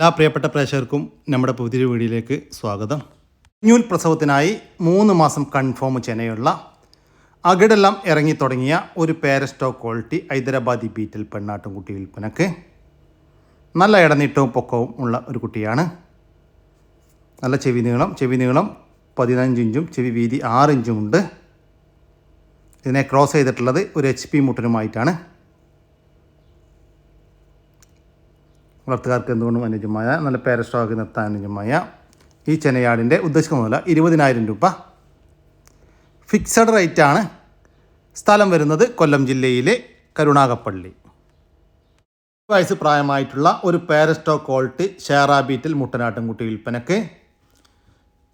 എല്ലാ പ്രിയപ്പെട്ട പ്രേക്ഷകർക്കും നമ്മുടെ പുതിയൊരു വീഡിയോയിലേക്ക് സ്വാഗതം. കുഞ്ഞൂൽ പ്രസവത്തിനായി 3 മാസം കൺഫേം ചെനയുള്ള അകിടെല്ലാം ഇറങ്ങി തുടങ്ങിയ ഒരു പേരസ്റ്റോക്ക് ക്വാളിറ്റി ഹൈദരാബാദി ബീറ്റൽ പെണ്ണാട്ടും കുട്ടി വിൽപ്പനക്ക്. നല്ല ഇടനീട്ടവും പൊക്കവും ഉള്ള ഒരു കുട്ടിയാണ്. നല്ല ചെവി നീളം 15 ഇഞ്ചും ചെവി വീതി 6 ഇഞ്ചും ഉണ്ട്. ഇതിനെ ക്രോസ് ചെയ്തിട്ടുള്ളത് ഒരു HP മുട്ടനുമായിട്ടാണ്. വളർത്തുകാർക്ക് എന്തുകൊണ്ടും അനുയോജ്യമായ നല്ല പേരസ്റ്റോക്ക് നിർത്താൻ അനുയോജ്യമായ ഈ ചെനയാടിൻ്റെ ഉദ്ദേശിക്കുന്ന വില 20,000 രൂപ. ഫിക്സഡ് റേറ്റാണ്. സ്ഥലം വരുന്നത് കൊല്ലം ജില്ലയിലെ കരുണാകപ്പള്ളി. വയസ്സ് പ്രായമായിട്ടുള്ള ഒരു പേരസ്റ്റോക്ക് ക്വാളിറ്റി ഷേറാ ബീറ്റിൽ മുട്ടനാട്ടും കുട്ടി വിൽപ്പനക്ക്.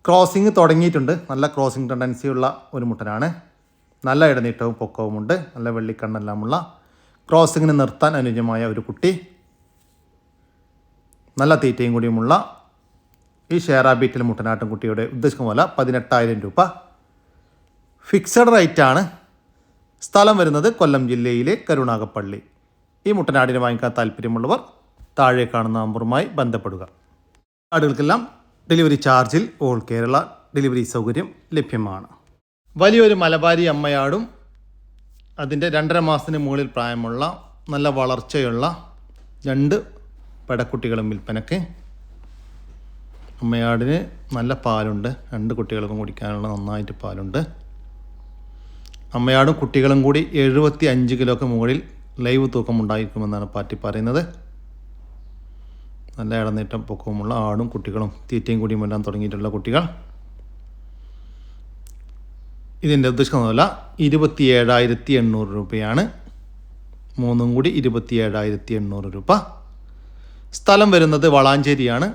ക്രോസിങ് തുടങ്ങിയിട്ടുണ്ട്. നല്ല ക്രോസിങ് ടെൻഡൻസിയുള്ള ഒരു മുട്ടനാണ്. നല്ല ഇടനീട്ടവും പൊക്കവുമുണ്ട്. നല്ല വെള്ളിക്കണ്ണെല്ലാമുള്ള ക്രോസിങ്ങിന് നിർത്താൻ അനുയോജ്യമായ ഒരു കുട്ടി. നല്ല തീറ്റയും കൂടിയുമുള്ള ഈ ഷേറാ ബീറ്റിൽ മുട്ടനാട്ടും കുട്ടിയുടെ ഉദ്ദേശിക്കുന്ന വില 18,000 രൂപ. ഫിക്സഡ് റേറ്റാണ്. സ്ഥലം വരുന്നത് കൊല്ലം ജില്ലയിലെ കരുണാകപ്പള്ളി. ഈ മുട്ടനാടിനെ വാങ്ങിക്കാൻ താല്പര്യമുള്ളവർ താഴെ കാണുന്ന നമ്പറുമായി ബന്ധപ്പെടുക. ആടുകൾക്കെല്ലാം ഡെലിവറി ചാർജിൽ ഓൾ കേരള ഡെലിവറി സൗകര്യം ലഭ്യമാണ്. വലിയൊരു മലബാരി അമ്മയാടും അതിൻ്റെ 2.5 മാസത്തിന് മുകളിൽ പ്രായമുള്ള നല്ല വളർച്ചയുള്ള 2 പെടക്കുട്ടികളും വിൽപ്പനക്ക്. അമ്മയാടിന് നല്ല പാലുണ്ട്. 2 കുട്ടികൾക്കും കുടിക്കാനുള്ള നന്നായിട്ട് പാലുണ്ട്. അമ്മയാടും കുട്ടികളും കൂടി 75 കിലോക്ക് മുകളിൽ ലൈവ് തൂക്കം ഉണ്ടായിരിക്കുമെന്നാണ് പാർട്ടി പറയുന്നത്. നല്ല ഇടനീട്ടം പൊക്കവുമുള്ള ആടും കുട്ടികളും തീറ്റയും കൂടിയും എല്ലാം തുടങ്ങിയിട്ടുള്ള കുട്ടികൾ. ഇതിൻ്റെ ഉദ്ദേശിക്കുന്ന വില 27,800 രൂപയാണ്. 3 കൂടി 27,800 രൂപ. സ്ഥലം വരുന്നത് വളാഞ്ചേരിയാണ്.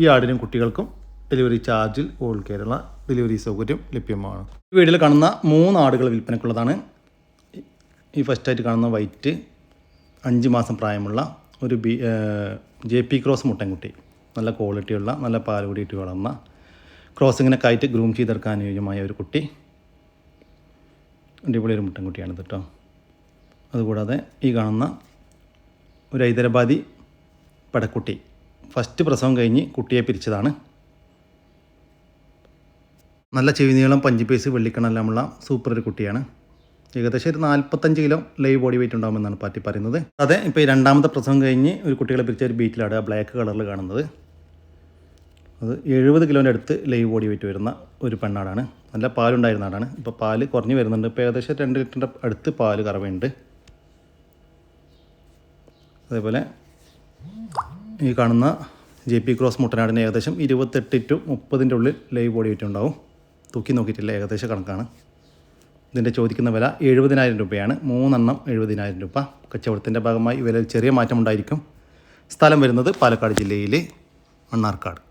ഈ ആടിനും കുട്ടികൾക്കും ഡെലിവറി ചാർജിൽ ഓൾ കേരള ഡെലിവറി സൗകര്യം ലഭ്യമാണ്. ഈ വീഡിയോയിൽ കാണുന്ന 3 ആടുകൾ വിൽപ്പനക്കുള്ളതാണ്. ഈ ഫസ്റ്റായിട്ട് കാണുന്ന വൈറ്റ് 5 മാസം പ്രായമുള്ള ഒരു JP ക്രോസ് മുട്ടൻകുട്ടി. നല്ല ക്വാളിറ്റിയുള്ള നല്ല പാൽ കൂടിയിട്ട് വളർന്ന ക്രോസിങ്ങിനൊക്കെ ആയിട്ട് ഗ്രൂം ചെയ്തെടുക്കാൻ അനുയോജ്യമായ ഒരു കുട്ടി. അടിപൊളി ഒരു മുട്ടൻകുട്ടിയാണിത് കേട്ടോ. അതുകൂടാതെ ഈ കാണുന്ന ഒരു ഹൈദരാബാദി പടക്കുട്ടി. ഫസ്റ്റ് പ്രസവം കഴിഞ്ഞ് കുട്ടിയെ പിരിച്ചതാണ്. നല്ല ചെവി നീളം 5 പീസ് വെള്ളിക്കണ്ണെല്ലാമുള്ള സൂപ്പർ ഒരു കുട്ടിയാണ്. ഏകദേശം ഒരു 45 കിലോ ലൈവ് ബോഡി വെയിറ്റ് ഉണ്ടാകുമെന്നാണ് പാർട്ടി പറയുന്നത്. അതെ, ഇപ്പോൾ ഈ 2ാമത്തെ പ്രസവം കഴിഞ്ഞ് ഒരു കുട്ടികളെ പിരിച്ച ഒരു ബീറ്റിലാണ് ബ്ലാക്ക് കളറിൽ കാണുന്നത്. അത് 70 കിലോൻ്റെ അടുത്ത് ലൈവ് ബോഡി വെയിറ്റ് വരുന്ന ഒരു പെണ്ണാടാണ്. നല്ല പാലുണ്ടായിരുന്ന ആടാണ്. ഇപ്പോൾ പാല് കുറഞ്ഞ് വരുന്നുണ്ട്. ഇപ്പോൾ ഏകദേശം 2 ലിറ്ററിൻ്റെ അടുത്ത് പാല് കറവയുണ്ട്. അതേപോലെ ഈ കാണുന്ന JP ക്രോസ് മുട്ടനാടിന് ഏകദേശം 28 to 30 ഉള്ളിൽ ലൈവ് ബോഡി വെയിറ്റ് ഉണ്ടാവും. തൂക്കി നോക്കിയിട്ടില്ല, ഏകദേശം കണക്കാണ്. ഇതിൻ്റെ ചോദിക്കുന്ന വില 70,000 രൂപയാണ്. 3 എണ്ണം 70,000 രൂപ. കച്ചവടത്തിൻ്റെ ഭാഗമായി വിലയിൽ ചെറിയ മാറ്റമുണ്ടായിരിക്കും. സ്ഥലം വരുന്നത് പാലക്കാട് ജില്ലയിലെ മണ്ണാർക്കാട്.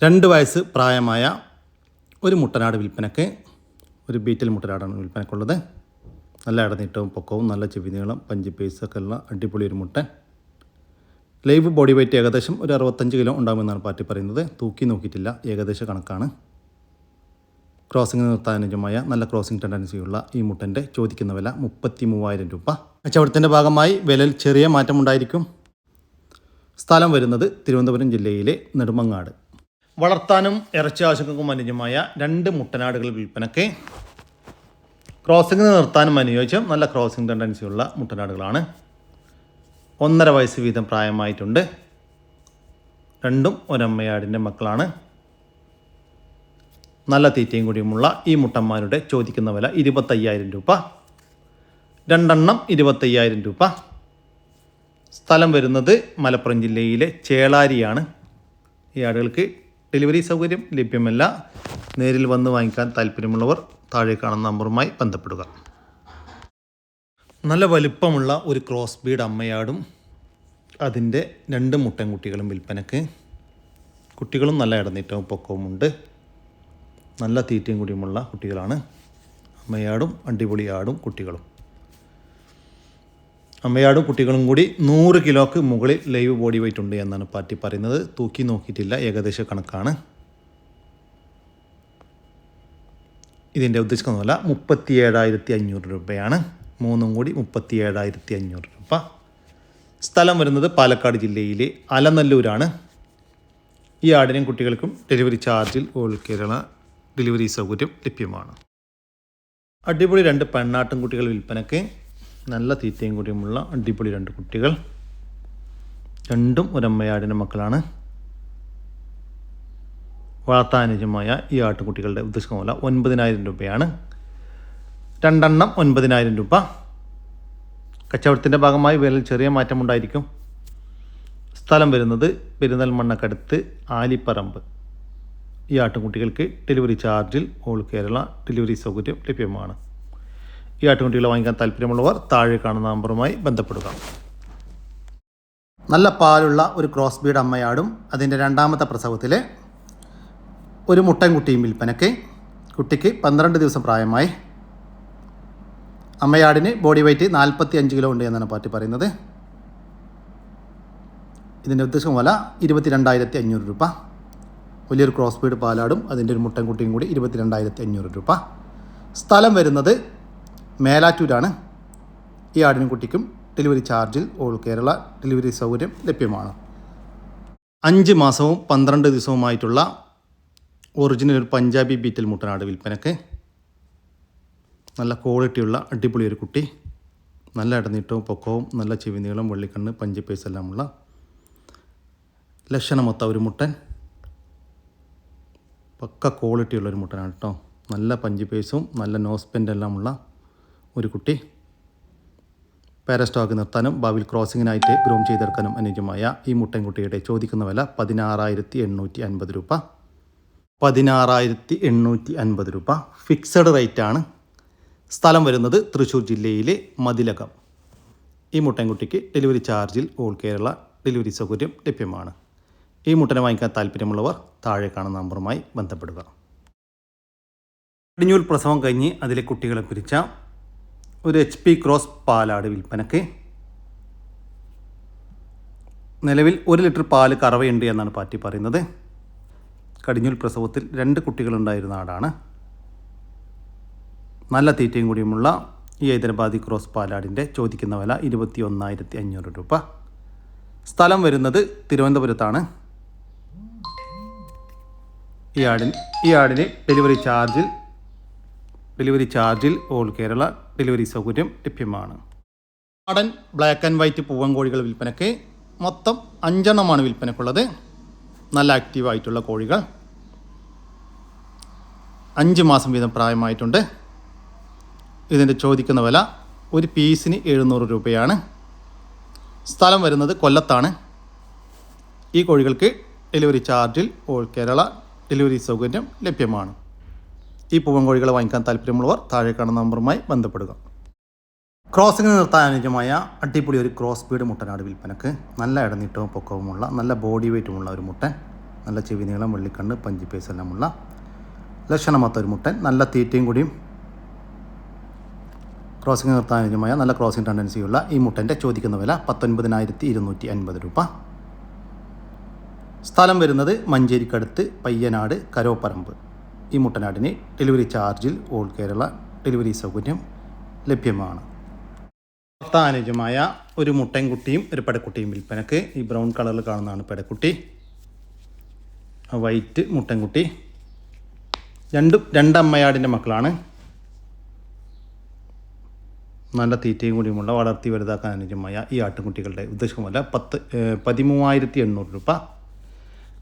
2 വയസ്സ് പ്രായമായ ഒരു മുട്ടനാട് വിൽപ്പനക്ക്. ഒരു ബീറ്റൽ മുട്ടനാടാണ് വിൽപ്പനക്കുള്ളത്. നല്ല ഇടനീട്ടവും പൊക്കവും നല്ല ചെവി നീളം 5 പീസൊക്കെ ഉള്ള അടിപൊളി ഒരു മുട്ടൻ. ലൈവ് ബോഡി വെയിറ്റ് ഏകദേശം ഒരു 65 കിലോ ഉണ്ടാകുമെന്നാണ് പാർട്ടി പറയുന്നത്. തൂക്കി നോക്കിയിട്ടില്ല, ഏകദേശം കണക്കാണ്. ക്രോസിംഗ് നിർത്താൻ അനുയോജ്യമായ നല്ല ക്രോസിംഗ് ടെൻഡൻസിയുള്ള ഈ മുട്ടൻ്റെ ചോദിക്കുന്ന വില 33,000 രൂപ. കച്ചവടത്തിൻ്റെ ഭാഗമായി വിലയിൽ ചെറിയ മാറ്റമുണ്ടായിരിക്കും. സ്ഥലം വരുന്നത് തിരുവനന്തപുരം ജില്ലയിലെ നെടുമങ്ങാട്. വളർത്താനും ഇറച്ചി ആവശ്യങ്ങൾക്കും അനുയോജ്യമായ 2 മുട്ടനാടുകൾ വിൽപ്പനക്ക്. ക്രോസിംഗ് നിർത്താനും അനുയോജ്യം നല്ല ക്രോസിംഗ് ടെൻഡൻസിയുള്ള മുട്ടനാടുകളാണ്. 1.5 വയസ്സ് വീതം പ്രായമായിട്ടുണ്ട്. 2ഉം ഒരമ്മയാടിൻ്റെ മക്കളാണ്. നല്ല തീറ്റയും കൂടിയുമുള്ള ഈ മുട്ടന്മാരുടെ ചോദിക്കുന്ന വില 25,000 രൂപ. 2 എണ്ണം 25,000 രൂപ. സ്ഥലം വരുന്നത് മലപ്പുറം ജില്ലയിലെ ചേളാരിയാണ്. ഈ ആടുകൾക്ക് ഡെലിവറി സൗകര്യം ലഭ്യമല്ല. നേരിൽ വന്ന് വാങ്ങിക്കാൻ താല്പര്യമുള്ളവർ താഴെ കാണുന്ന നമ്പറുമായി ബന്ധപ്പെടുക. നല്ല വലിപ്പമുള്ള ഒരു ക്രോസ് ബീഡ് അമ്മയാടും അതിൻ്റെ 2 മുട്ടൻകുട്ടികളും വിൽപ്പനക്ക്. കുട്ടികളും നല്ല ഇടനീട്ടവും പൊക്കവുമുണ്ട്. നല്ല തീറ്റയും കൂടിയുമുള്ള കുട്ടികളാണ്. അമ്മയാടും അടിപൊളി ആടും കുട്ടികളും. അമ്മയാടും കുട്ടികളും കൂടി 100 കിലോക്ക് മുകളിൽ ലൈവ് ബോഡി വെയിറ്റ് ഉണ്ട് എന്നാണ് പാർട്ടി പറയുന്നത്. തൂക്കി നോക്കിയിട്ടില്ല, ഏകദേശം കണക്കാണ്. ഇതിൻ്റെ ഉദ്ദേശിക്കുന്ന വില 37,500 രൂപയാണ്. 3 കൂടി 37,500 രൂപ. സ്ഥലം വരുന്നത് പാലക്കാട് ജില്ലയിലെ അലനല്ലൂരാണ്. ഈ ആടിനും കുട്ടികൾക്കും ഡെലിവറി ചാർജിൽ ഓൾ കേരള ഡെലിവറി സൗകര്യം ലഭ്യമാണ്. അടിപൊളി 2 പെണ്ണാട്ടും കുട്ടികൾ വിൽപ്പനയ്ക്ക്. നല്ല തീറ്റയും കൂടിയുമുള്ള അടിപൊളി 2 കുട്ടികൾ. രണ്ടും ഒരമ്മയാടിൻ്റെ മക്കളാണ്. വളർത്താനുയോജ്യമായ ഈ ആട്ടുകുട്ടികളുടെ ഉദ്ദേശിക്കുന്ന വില 9,000 രൂപയാണ്. 2 എണ്ണം 9,000 രൂപ. കച്ചവടത്തിൻ്റെ ഭാഗമായി വിലയിൽ ചെറിയ മാറ്റമുണ്ടായിരിക്കും. സ്ഥലം വരുന്നത് പെരിന്തൽമണ്ണക്കടുത്ത് ആലിപ്പറമ്പ്. ഈ ആട്ടുകുട്ടികൾക്ക് ഡെലിവറി ചാർജിൽ ഓൾ കേരള ഡെലിവറി സൗകര്യം ലഭ്യമാണ്. ഈ ആട്ടുകുട്ടികളെ വാങ്ങിക്കാൻ താല്പര്യമുള്ളവർ താഴെ കാണുന്ന നമ്പറുമായി ബന്ധപ്പെടുക. നല്ല പാലുള്ള ഒരു ക്രോസ് ബീഡ് അമ്മയാടും അതിൻ്റെ 2ാമത്തെ പ്രസവത്തിൽ ഒരു മുട്ടൻകുട്ടിയും വിൽപ്പനയ്ക്ക്. കുട്ടിക്ക് 12 ദിവസം പ്രായമായി. അമ്മയാടിന് ബോഡി വെയ്റ്റ് 45 കിലോ ഉണ്ട് എന്നാണ് പാർട്ടി പറയുന്നത്. ഇതിൻ്റെ ഉദ്ദേശം വില 22,500 രൂപ. വലിയൊരു ക്രോസ് ബീഡ് പാലാടും അതിൻ്റെ ഒരു മുട്ടൻകുട്ടിയും കൂടി 22,500 രൂപ. സ്ഥലം വരുന്നത് മേലാറ്റൂരാണ്. ഈ ആടിനും കുട്ടിക്കും ഡെലിവറി ചാർജിൽ ഓൾ കേരള ഡെലിവറി സൗകര്യം ലഭ്യമാണ്. 5 മാസവും 12 ദിവസവുമായിട്ടുള്ള ഒറിജിനൽ ഒരു പഞ്ചാബി ബീറ്റൽ മുട്ടനാട് വിൽപ്പനയ്ക്ക്. നല്ല ക്വാളിറ്റിയുള്ള അടിപൊളി ഒരു കുട്ടി. നല്ല ഇടനീട്ടവും പൊക്കവും നല്ല ചെവിനീളം വെള്ളിക്കണ്ണ് പഞ്ചിപ്പേസ് എല്ലാമുള്ള ലക്ഷണമൊത്ത ഒരു മുട്ടൻ. പക്ക ക്വാളിറ്റിയുള്ളൊരു മുട്ടനാണ് കേട്ടോ. നല്ല പഞ്ചിപ്പേസും നല്ല നോസ് പെൻ്റ് എല്ലാമുള്ള ഒരു കുട്ടി. പാരസ്റ്റോക്ക് നിർത്താനും ഭാവിയിൽ ക്രോസിങ്ങിനായിട്ട് ഗ്രൂം ചെയ്തെടുക്കാനും അനുയോജ്യമായ ഈ മുട്ടൻകുട്ടിയുടെ ചോദിക്കുന്ന വില 16,850 രൂപ. 16,850 രൂപ ഫിക്സഡ് റേറ്റാണ്. സ്ഥലം വരുന്നത് തൃശ്ശൂർ ജില്ലയിലെ മതിലകം. ഈ മുട്ടൻകുട്ടിക്ക് ഡെലിവറി ചാർജിൽ ഓൾ കേരള ഡെലിവറി സൗകര്യം ലഭ്യമാണ്. ഈ മുട്ടനെ വാങ്ങിക്കാൻ താല്പര്യമുള്ളവർ താഴെ കാണുന്ന നമ്പറുമായി ബന്ധപ്പെടുക. കടിഞ്ഞൂൽ പ്രസവം കഴിഞ്ഞ് അതിലെ കുട്ടികളെ പിരിച്ച ഒരു HP ക്രോസ് പാലാട് വിൽപ്പനയ്ക്ക്. നിലവിൽ 1 ലിറ്റർ പാല് കറവയുണ്ട് എന്നാണ് പാർട്ടി പറയുന്നത്. കടിഞ്ഞൂൽ പ്രസവത്തിൽ 2 കുട്ടികളുണ്ടായിരുന്ന ആടാണ്. നല്ല തീറ്റയും കൂടിയുമുള്ള ഈ ഹൈദരാബാദി ക്രോസ് പാലാടിൻ്റെ ചോദിക്കുന്ന വില 21,500 രൂപ. സ്ഥലം വരുന്നത് തിരുവനന്തപുരത്താണ്. ഈ ആടിന് ഡെലിവറി ചാർജിൽ ഓൾ കേരള ഡെലിവറി സൗകര്യം ലഭ്യമാണ്. നാടൻ ബ്ലാക്ക് ആൻഡ് വൈറ്റ് പൂവൻ കോഴികൾ വിൽപ്പനയ്ക്ക്. മൊത്തം 5 എണ്ണമാണ് വിൽപ്പനയ്ക്കുള്ളത്. നല്ല ആക്റ്റീവായിട്ടുള്ള കോഴികൾ. 5 മാസം വീതം പ്രായമായിട്ടുണ്ട്. ഇതിൻ്റെ ചോദിക്കുന്ന വില ഒരു പീസിന് 700 രൂപയാണ്. സ്ഥലം വരുന്നത് കൊല്ലത്താണ്. ഈ കോഴികൾക്ക് ഡെലിവറി ചാർജിൽ ഓൾ കേരള ഡെലിവറി സൗകര്യം ലഭ്യമാണ്. ഈ പൂവൻ കോഴികളെ വാങ്ങിക്കാൻ താല്പര്യമുള്ളവർ താഴെ കാണുന്ന നമ്പറുമായി ബന്ധപ്പെടുക. ക്രോസിങ്ങിന് നിർത്താൻ അനുയോജ്യമായ അടിപൊളി ഒരു ക്രോസ് ബീഡ് മുട്ടനാട് വിൽപ്പനക്ക്. നല്ല ഇടനീട്ടവും പൊക്കവുമുള്ള നല്ല ബോഡി വെയ്റ്റുമുള്ള ഒരു മുട്ടൻ. നല്ല ചെവി നീളം വെള്ളിക്കണ്ണ് പഞ്ചിപ്പേസ് എല്ലാമുള്ള ലക്ഷണമൊത്ത ഒരു മുട്ടൻ. നല്ല തീറ്റയും കൂടിയും ക്രോസിങ് നിർത്താൻ അനുയോജ്യമായ നല്ല ക്രോസിംഗ് ടെൻഡൻസിയുള്ള ഈ മുട്ടൻ്റെ ചോദിക്കുന്ന വില 19,250 രൂപ. സ്ഥലം വരുന്നത് മഞ്ചേരിക്കടുത്ത് പയ്യനാട് കരോപ്പറമ്പ്. ഈ മുട്ടനാടിന് ഡെലിവറി ചാർജിൽ ഓൾ കേരള ഡെലിവറി സൗകര്യം ലഭ്യമാണ്. അനുയോജ്യമായ ഒരു മുട്ടൻകുട്ടിയും ഒരു പെടക്കുട്ടിയും വിൽപ്പനക്ക്. ഈ ബ്രൗൺ കളറിൽ കാണുന്നതാണ് പെടക്കുട്ടി. വൈറ്റ് മുട്ടൻകുട്ടി. 2 അമ്മയാടിൻ്റെ മക്കളാണ്. നല്ല തീറ്റയും കൂടിയുമുള്ള വളർത്തി വലുതാക്കാൻ അനുയോജ്യമായ ഈ ആട്ടുകുട്ടികളുടെ ഉദ്ദേശിക്കുന്ന 13,800 രൂപ.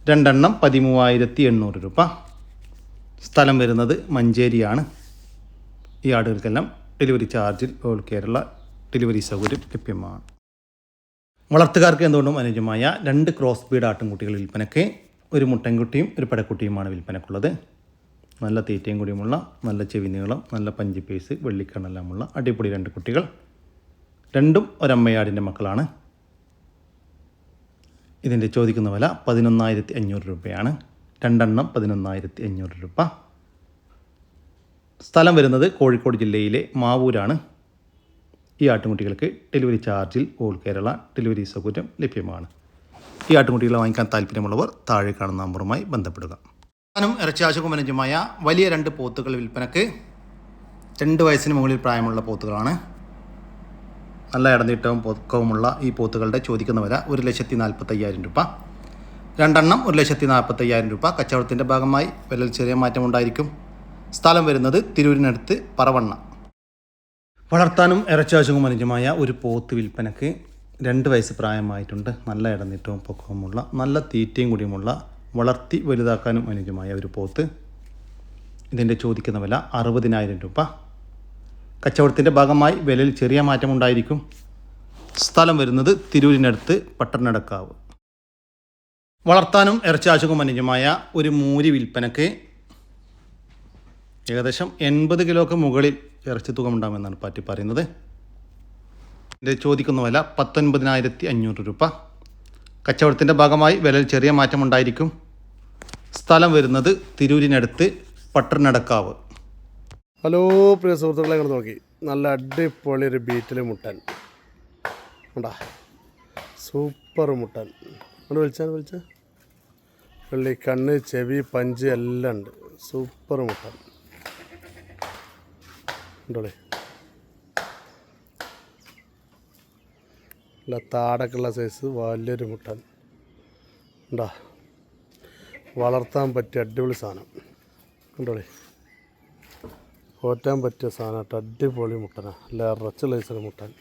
2 എണ്ണം 13,800 രൂപ. സ്ഥലം വരുന്നത് മഞ്ചേരിയാണ്. ഈ ആടുകൾക്കെല്ലാം ഡെലിവറി ചാർജിൽ ഓൾ കേരള ഡെലിവറി സൗകര്യം ലഭ്യമാണ്. വളർത്തുകാർക്ക് എന്തുകൊണ്ടും അനുയോജ്യമായ 2 ക്രോസ് ബീഡ് ആട്ടുംകുട്ടികൾ വിൽപ്പനയ്ക്ക്. ഒരു മുട്ടൻകുട്ടിയും ഒരു പെടക്കുട്ടിയുമാണ് വിൽപ്പനക്കുള്ളത്. നല്ല തീറ്റയും കൂടിയുമുള്ള നല്ല ചെവി നീളം നല്ല പഞ്ചിപ്പേസ് വെള്ളിക്കണ്ണെല്ലാമുള്ള അടിപൊളി 2 കുട്ടികൾ. 2ഉം ഒരമ്മയാടിൻ്റെ മക്കളാണ്. ഇതിൻ്റെ ചോദിക്കുന്ന വില 11,500 രൂപയാണ്. 2 എണ്ണം 11,500 രൂപ. സ്ഥലം വരുന്നത് കോഴിക്കോട് ജില്ലയിലെ മാവൂരാണ്. ഈ ആട്ടുംകുട്ടികൾക്ക് ഡെലിവറി ചാർജിൽ ഓൾ കേരള ഡെലിവറി സൗകര്യം ലഭ്യമാണ്. ഈ ആട്ടുംകുട്ടികളെ വാങ്ങിക്കാൻ താല്പര്യമുള്ളവർ താഴെ കാണുന്ന നമ്പറുമായി ബന്ധപ്പെടുക. ഇറച്ചിയാശുകുമനഞ്ചുമായ വലിയ 2 പോത്തുകൾ വിൽപ്പനക്ക്. 2 വയസ്സിന് മുകളിൽ പ്രായമുള്ള പോത്തുകളാണ്. നല്ല ഇടനീട്ടവും പൊക്കവുമുള്ള ഈ പോത്തുകളുടെ ചോദിക്കുന്ന വില 1,45,000 രൂപ. രണ്ടെണ്ണം 1,45,000 രൂപ. കച്ചവടത്തിൻ്റെ ഭാഗമായി വിലയിൽ ചെറിയ മാറ്റമുണ്ടായിരിക്കും. സ്ഥലം വരുന്നത് തിരൂരിനടുത്ത് പറവണ്ണ. വളർത്താനും ഇറച്ചിയാവശ്യവും അനുയോജ്യമായ ഒരു പോത്ത് വിൽപ്പനക്ക് 2 വയസ്സ് പ്രായമായിട്ടുണ്ട്. നല്ല ഇടനീട്ടവും പൊക്കവുമുള്ള നല്ല തീറ്റയും കൂടിയുമുള്ള വളർത്തി വലുതാക്കാനും അനുയോജ്യമായ ഒരു പോത്ത്. ഇതിൻ്റെ ചോദിക്കുന്ന വില 60,000 രൂപ. കച്ചവടത്തിൻ്റെ ഭാഗമായി വിലയിൽ ചെറിയ മാറ്റമുണ്ടായിരിക്കും. സ്ഥലം വരുന്നത് തിരൂരിനടുത്ത് പട്ടർനടക്കാവ്. വളർത്താനും ഇറച്ചിയാവശ്യവും അനുയോജ്യമായ ഒരു മൂരി വിൽപ്പനക്ക് ഏകദേശം 80 കിലോക്ക് മുകളിൽ ഇറച്ചി തൂക്കമുണ്ടാകുമെന്നാണ് പാറ്റി പറയുന്നത്. ഇതിൻ്റെ ചോദിക്കുന്ന വില 19,500 രൂപ. കച്ചവടത്തിൻ്റെ ഭാഗമായി വിലയിൽ ചെറിയ മാറ്റമുണ്ടായിരിക്കും. സ്ഥലം വരുന്നത് തിരൂരിനടുത്ത് പട്ടർനടക്കാവ്. ഹലോ പ്രിയ സുഹൃത്തുക്കളെ, ഇങ്ങനെ നോക്കി നല്ല അടിപൊളി ഒരു ബീറ്റിൽ മുട്ടൻ ഉണ്ടാ, സൂപ്പർ മുട്ടൻ. അവിടെ വിളിച്ച വെള്ളി കണ്ണ് ചെവി പഞ്ച് എല്ലാം ഉണ്ട്. സൂപ്പർ മുട്ടൻ ഉണ്ടോളേ. നല്ല താടക്കുള്ള സൈസ് വലിയൊരു മുട്ടൻ ഉണ്ടാ. വളർത്താൻ പറ്റിയ അടിപൊളി സാധനം ഉണ്ടോളേ. ഓറ്റാൻ പറ്റിയ സാധനം കേട്ടോ. അടിപൊളി മുട്ടനാണ്. നല്ല ഇറച്ചുള്ള സൈസ് മുട്ടൻ.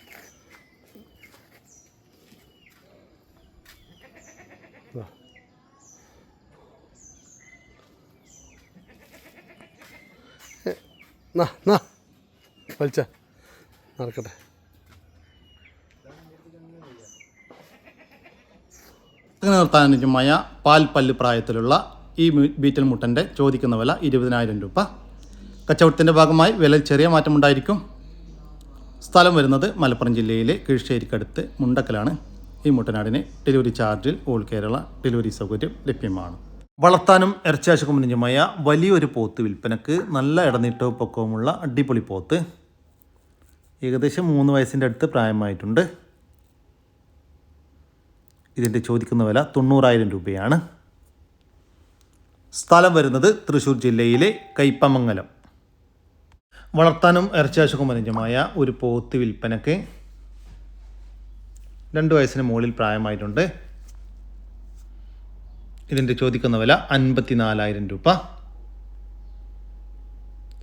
വലിച്ച നടക്കട്ടെ. നിർത്താൻ അനുയോജ്യമായ പാൽ പല്ല് പ്രായത്തിലുള്ള ഈ ബീറ്റൽ മുട്ടൻ്റെ ചോദിക്കുന്ന വില 20,000 രൂപ. കച്ചവടത്തിൻ്റെ ഭാഗമായി വിലയിൽ ചെറിയ മാറ്റമുണ്ടായിരിക്കും. സ്ഥലം വരുന്നത് മലപ്പുറം ജില്ലയിലെ കീഴ്ശ്ശേരിക്കടുത്ത് മുണ്ടക്കലാണ്. ഈ മുട്ടനാടിന് ഡെലിവറി ചാർജിൽ ഓൾ കേരള ഡെലിവറി സൗകര്യം ലഭ്യമാണ്. വളർത്താനും ഇറച്ചിയാവശ്യവും അനുയോജ്യമായ വലിയൊരു പോത്ത് വിൽപ്പനക്ക് നല്ല ഇടനീട്ടവും പൊക്കവുമുള്ള അടിപൊളി പോത്ത്. ഏകദേശം 3 വയസ്സിൻ്റെ അടുത്ത് പ്രായമായിട്ടുണ്ട്. ഇതിൻ്റെ ചോദിക്കുന്ന വില 90,000 രൂപയാണ്. സ്ഥലം വരുന്നത് തൃശ്ശൂർ ജില്ലയിലെ കയ്പമംഗലം. വളർത്താനും ഇറച്ചിയാവശ്യവും അനുയോജ്യമായ ഒരു പോത്ത് വിൽപ്പനക്ക് 2 വയസ്സിന് മുകളിൽ പ്രായമായിട്ടുണ്ട്. ഇതിൻ്റെ ചോദിക്കുന്ന വില 54,000 രൂപ.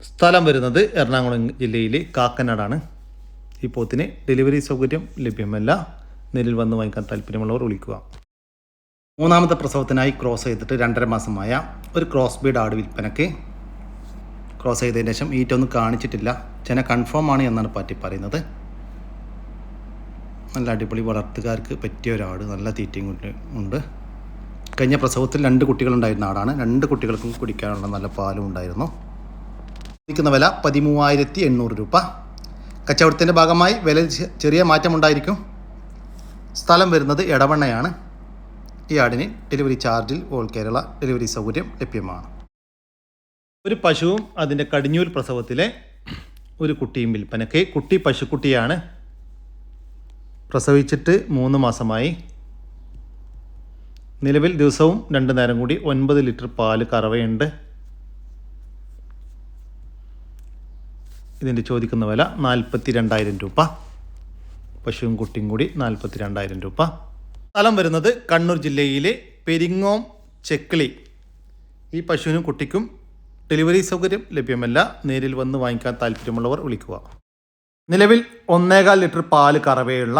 സ്ഥലം വരുന്നത് എറണാകുളം ജില്ലയിലെ കാക്കനാടാണ്. ഈ പോത്തിന് ഡെലിവറി സൗകര്യം ലഭ്യമല്ല. നേരിൽ വന്ന് വാങ്ങിക്കാൻ താല്പര്യമുള്ളവർ വിളിക്കുക. 3ാമത്തെ പ്രസവത്തിനായി ക്രോസ് ചെയ്തിട്ട് 2.5 മാസമായ ഒരു ക്രോസ് ബീഡ് ആട് വിൽപ്പനക്ക്. ക്രോസ് ചെയ്തതിന് ശേഷം ഈറ്റൊന്നും കാണിച്ചിട്ടില്ല. ചെന കൺഫേം ആണ് എന്നാണ് പാറ്റി പറയുന്നത്. നല്ല അടിപൊളി വളർത്തുകാർക്ക് പറ്റിയ ഒരാട്. നല്ല തീറ്റയും ഉണ്ട്. കഴിഞ്ഞ പ്രസവത്തിൽ 2 കുട്ടികളുണ്ടായിരുന്ന ആടാണ്. 2 കുട്ടികൾക്കും കുടിക്കാനുള്ള നല്ല പാലും ഉണ്ടായിരുന്നു. ചോദിക്കുന്ന വില 13,800 രൂപ. കച്ചവടത്തിൻ്റെ ഭാഗമായി വില ചെറിയ മാറ്റമുണ്ടായിരിക്കും. സ്ഥലം വരുന്നത് എടവണ്ണയാണ്. ഈ ആടിന് ഡെലിവറി ചാർജിൽ ഓൾ കേരള ഡെലിവറി സൗകര്യം ലഭ്യമാണ്. ഒരു പശുവും അതിൻ്റെ കടിഞ്ഞൂൽ പ്രസവത്തിലെ ഒരു കുട്ടിയും വിൽപ്പനയ്ക്ക്. കുട്ടി പശുക്കുട്ടിയാണ്. പ്രസവിച്ചിട്ട് 3 മാസമായി. നിലവിൽ ദിവസവും 2 നേരം കൂടി 9 ലിറ്റർ പാല് കറവയുണ്ട്. ഇതിൻ്റെ ചോദിക്കുന്ന വില 42,000 രൂപ. പശുവും കുട്ടിയും കൂടി 42,000 രൂപ. സ്ഥലം വരുന്നത് കണ്ണൂർ ജില്ലയിലെ പെരിങ്ങോം ചെക്കിളി. ഈ പശുവിനും കുട്ടിക്കും ഡെലിവറി സൗകര്യം ലഭ്യമല്ല. നേരിൽ വന്ന് വാങ്ങിക്കാൻ താല്പര്യമുള്ളവർ വിളിക്കുക. നിലവിൽ 1.25 ലിറ്റർ പാല് കറവയുള്ള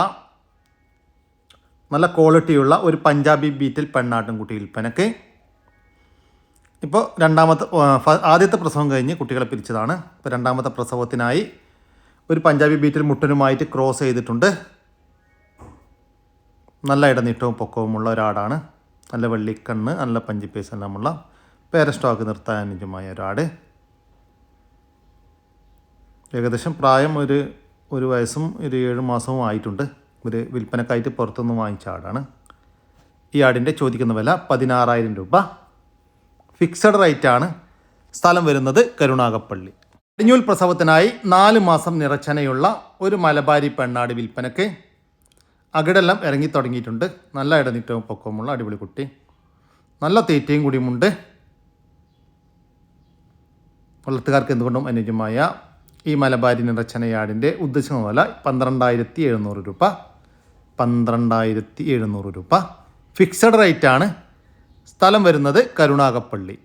നല്ല ക്വാളിറ്റിയുള്ള ഒരു പഞ്ചാബി ബീറ്റിൽ പെണ്ണാട്ടുംകുട്ടി വിൽപ്പനക്ക്. ഇപ്പോൾ ആദ്യത്തെ പ്രസവം കഴിഞ്ഞ് കുട്ടികളെ പിരിച്ചതാണ്. ഇപ്പോൾ 2ാമത്തെ പ്രസവത്തിനായി ഒരു പഞ്ചാബി ബീറ്റിൽ മുട്ടനുമായിട്ട് ക്രോസ് ചെയ്തിട്ടുണ്ട്. നല്ല ഇടനീട്ടവും പൊക്കവുമുള്ള ഒരാടാണ്. നല്ല വെള്ളിക്കണ്ണ്, നല്ല പഞ്ചിപ്പേസ് എല്ലാമുള്ള പേര സ്റ്റോക്ക് നിർത്താൻ അനുയോജ്യമായ ഒരാട്. ഏകദേശം പ്രായം ഒരു വയസ്സും 7 മാസവും ആയിട്ടുണ്ട്. ഒരു വിൽപ്പനക്കായിട്ട് പുറത്തുനിന്ന് വാങ്ങിച്ച ആടാണ്. ഈ ആടിൻ്റെ ചോദിക്കുന്ന വില 16,000 രൂപ. ഫിക്സഡ് റേറ്റാണ്. സ്ഥലം വരുന്നത് കരുണാകപ്പള്ളി. കടിഞ്ഞൂൽ പ്രസവത്തിനായി 4 മാസം നിറച്ചനയുള്ള ഒരു മലബാരി പെണ്ണാട് വിൽപ്പനക്ക്. അകിടെല്ലാം ഇറങ്ങി തുടങ്ങിയിട്ടുണ്ട്. നല്ല ഇടനീട്ടവും പൊക്കവുമുള്ള അടിപൊളി കുട്ടി. നല്ല തീറ്റയും കൂടിയുമുണ്ട്. വളർത്തുകാർക്ക് എന്തുകൊണ്ടും അനുയോജ്യമായ ഈ മലബാരി നിറച്ചനയാടിൻ്റെ ഉദ്ദേശിക്കുന്ന വില 12,700 രൂപ. 12,700 രൂപ ഫിക്സഡ് റേറ്റാണ്. സ്ഥലം വരുന്നത് കരുണാകപ്പള്ളി.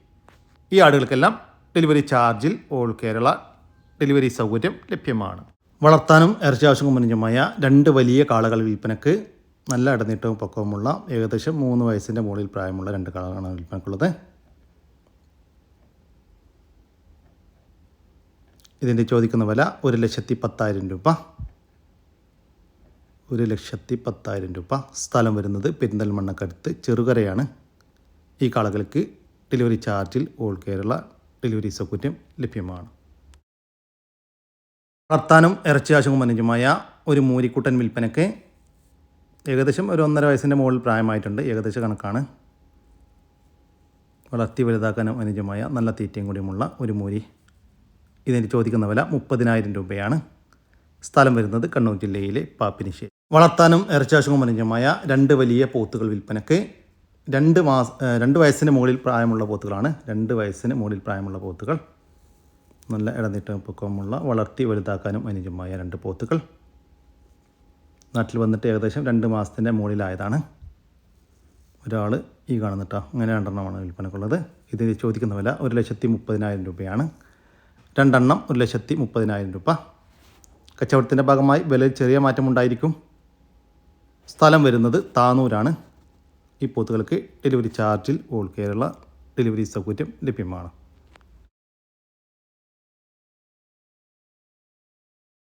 ഈ ആടുകൾക്കെല്ലാം ഡെലിവറി ചാർജിൽ ഓൾ കേരള ഡെലിവറി സൗകര്യം ലഭ്യമാണ്. വളർത്താനും ഇറച്ചി ആവശ്യങ്ങൾക്കും അനുയോജ്യമായ 2 വലിയ കാളകൾ വിൽപ്പനക്ക്. നല്ല ഇടനീട്ടവും പൊക്കവുമുള്ള ഏകദേശം 3 വയസ്സിൻ്റെ മുകളിൽ പ്രായമുള്ള 2 കാളകളാണ് വിൽപ്പനക്കുള്ളത്. ഇതിൻ്റെ ചോദിക്കുന്ന വില 1,10,000 രൂപ. 1,10,000 രൂപ. സ്ഥലം വരുന്നത് പെരിന്തൽമണ്ണക്കടുത്ത് ചെറുകരയാണ്. ഈ കാളകൾക്ക് ഡെലിവറി ചാർജിൽ ഓൾ കേരള ഡെലിവറി സൗകര്യം ലഭ്യമാണ്. വളർത്താനും ഇറച്ചി ആവശ്യങ്ങൾക്കും അനുയോജ്യമായ ഒരു മൂരിക്കുട്ടൻ വിൽപ്പനയ്ക്ക്. ഏകദേശം ഒരു 1.5 വയസ്സിൻ്റെ മുകളിൽ പ്രായമായിട്ടുണ്ട്. ഏകദേശം കണക്കാണ്. വളർത്തി വലുതാക്കാനും അനുയോജ്യമായ നല്ല തീറ്റയും കൂടിയുമുള്ള ഒരു മൂരി. ഇതിന് ചോദിക്കുന്ന വില 30,000 രൂപയാണ്. സ്ഥലം വരുന്നത് കണ്ണൂർ ജില്ലയിലെ പാപ്പിനിശ്ശേരി. വളർത്താനും ഇറച്ചി ആവശ്യങ്ങൾക്കും അനുയോജ്യമായ 2 വലിയ പോത്തുകൾ വിൽപ്പനയ്ക്ക്. 2 വയസ്സിന് മുകളിൽ പ്രായമുള്ള പോത്തുകളാണ്. 2 വയസ്സിന് മുകളിൽ പ്രായമുള്ള പോത്തുകൾ. നല്ല ഇടനീട്ടം പൊക്കമുള്ള വളർത്തി വലുതാക്കാനും അനുയോജ്യമായ 2 പോത്തുകൾ. നാട്ടിൽ വന്നിട്ട് ഏകദേശം 2 മാസത്തിൻ്റെ മുകളിലായതാണ്. ഒരാൾ ഈ കാണുന്നിട്ടോ, അങ്ങനെ 2 എണ്ണമാണ് വിൽപ്പനക്കുള്ളത്. ഇതിന് ചോദിക്കുന്ന വില 1,30,000 രൂപയാണ്. 2 എണ്ണം 1,30,000 രൂപ. കച്ചവടത്തിൻ്റെ ഭാഗമായി വിലയിൽ ചെറിയ മാറ്റമുണ്ടായിരിക്കും. സ്ഥലം വരുന്നത് താനൂരാണ്. ഈ പോത്തുകൾക്ക് ഡെലിവറി ചാർജിൽ ഓൾ കേരള ഡെലിവറി സൗകര്യം ലഭ്യമാണ്.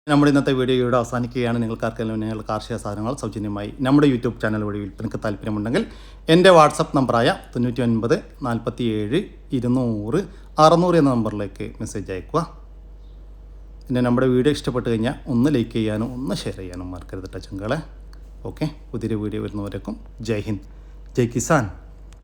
നമ്മുടെ ഇന്നത്തെ വീഡിയോ ഇവിടെ അവസാനിക്കുകയാണ്. നിങ്ങൾക്കാർക്കെല്ലാം നിങ്ങൾ കാർഷിക സാധനങ്ങൾ സൗജന്യമായി നമ്മുടെ യൂട്യൂബ് ചാനൽ വഴി വിൽപ്പനയ്ക്ക് താല്പര്യമുണ്ടെങ്കിൽ എൻ്റെ വാട്സപ്പ് നമ്പറായ 99 47 200 600 എന്ന നമ്പറിലേക്ക് മെസ്സേജ് അയക്കുക. പിന്നെ നമ്മുടെ വീഡിയോ ഇഷ്ടപ്പെട്ട് കഴിഞ്ഞാൽ ഒന്ന് ലൈക്ക് ചെയ്യാനും ഒന്ന് ഷെയർ ചെയ്യാനും മറക്കരുത് ചങ്കളെ. ഓക്കെ, പുതിയൊരു വീഡിയോ വരുന്നവരേക്കും ജയ് ഹിന്ദ്, ജയ് കിസാൻ.